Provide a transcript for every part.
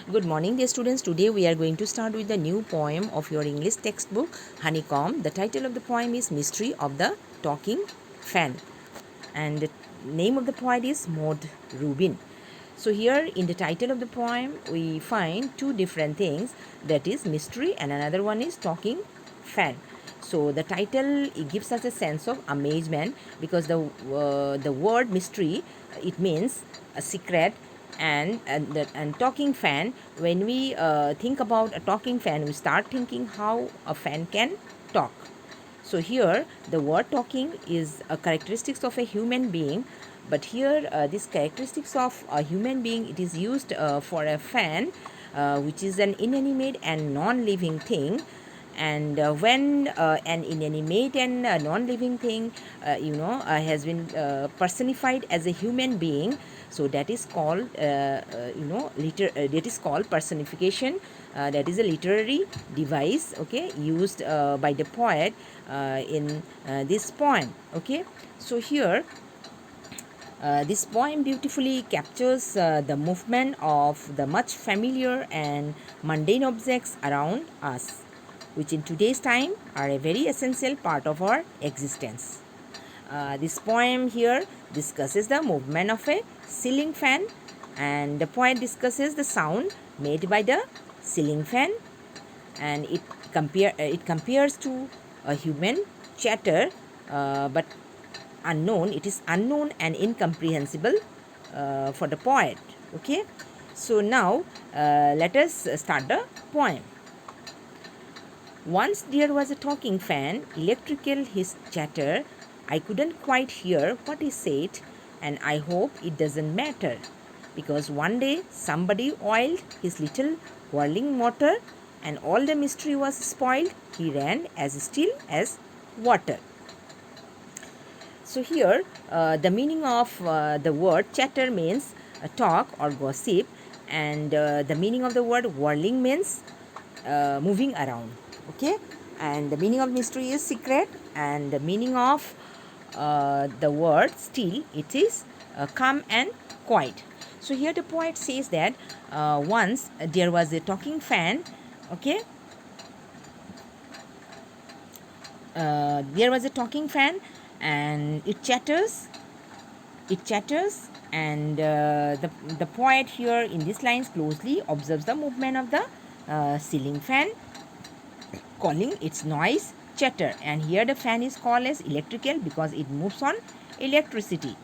Good morning, dear students. Today we are going to start with the new poem of your English textbook, Honeycomb. The title of the poem is Mystery of the Talking Fan, and the name of the poet is Maud Rubin. So, here in the title of the poem, we find two different things, that is mystery, and another one is talking fan. So, the title, it gives us a sense of amazement because the word mystery, it means a secret, and talking fan. When we think about a talking fan, we start thinking how a fan can talk. So here the word talking is a characteristics of a human being, but here this characteristics of a human being, it is used for a fan, which is an inanimate and non-living thing. And when an inanimate and non-living thing has been personified as a human being, so that is called that is called personification. That is a literary device, okay, used by the poet in this poem. Okay, so here this poem beautifully captures the movement of the much familiar and mundane objects around us, which in today's time are a very essential part of our existence. This poem here discusses the movement of a ceiling fan, and the poet discusses the sound made by the ceiling fan, and it compares to a human chatter, but unknown. It is unknown and incomprehensible for the poet. Okay, so now let us start the poem. Once there was a talking fan, electrical his chatter. I couldn't quite hear what he said, and I hope it doesn't matter. Because one day somebody oiled his little whirling motor, and all the mystery was spoiled. He ran as still as water. So here the meaning of the word chatter means talk or gossip, and the meaning of the word whirling means moving around. Okay, and the meaning of mystery is secret, and the meaning of the word still, it is calm and quiet. So here the poet says that once there was a talking fan. Okay, there was a talking fan, and it chatters, and the poet here in these lines closely observes the movement of the ceiling fan, calling its noise chatter. And here the fan is called as electrical because it moves on electricity.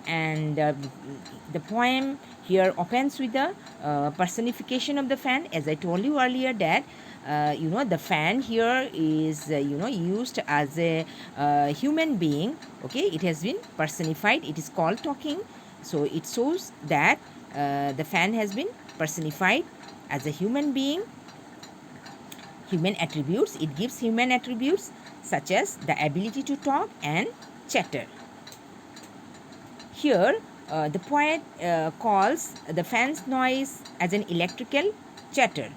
And the poem here opens with the personification of the fan. As I told you earlier that the fan here is used as a human being. Okay, it has been personified, it is called talking. So it shows that the fan has been personified as a human being. Human attributes, it gives human attributes such as the ability to talk and chatter. Here, the poet calls the fan's noise as an electrical chatter,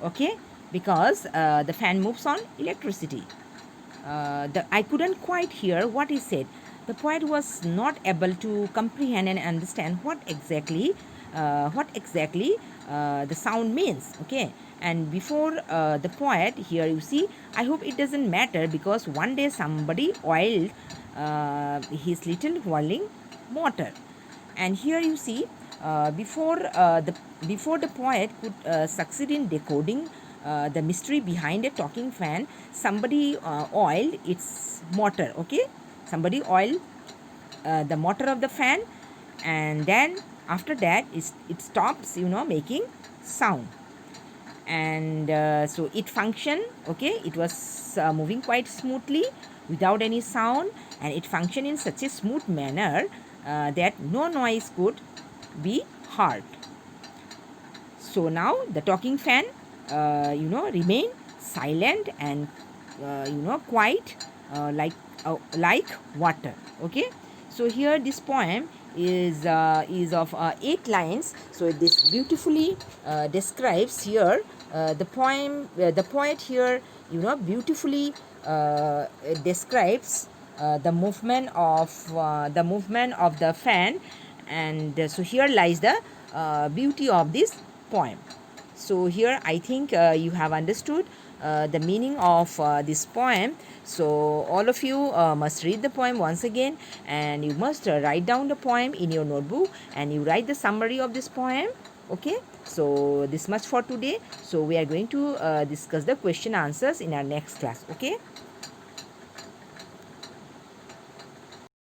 okay, because the fan moves on electricity. I couldn't quite hear what he said. The poet was not able to comprehend and understand what exactly the sound means. Okay, and before the poet here, you see, I hope it doesn't matter because one day somebody oiled his little whirling motor. And here you see, before the poet could succeed in decoding the mystery behind a talking fan, somebody oiled its motor. Okay, somebody oiled the motor of the fan, and then after that it stops making sound. And so it functioned. Okay, it was moving quite smoothly without any sound, and it functioned in such a smooth manner that no noise could be heard. So now the talking fan remain silent and quiet, like water. Okay, so here this poem is of 8 lines. So this beautifully describes here the poet here beautifully describes the movement of the fan. And so here lies the beauty of this poem. So here I think you have understood the meaning of this poem. So all of you must read the poem once again, and you must write down the poem in your notebook, and you write the summary of this poem. Okay, so this much for today. So we are going to discuss the question answers in our next class. Okay.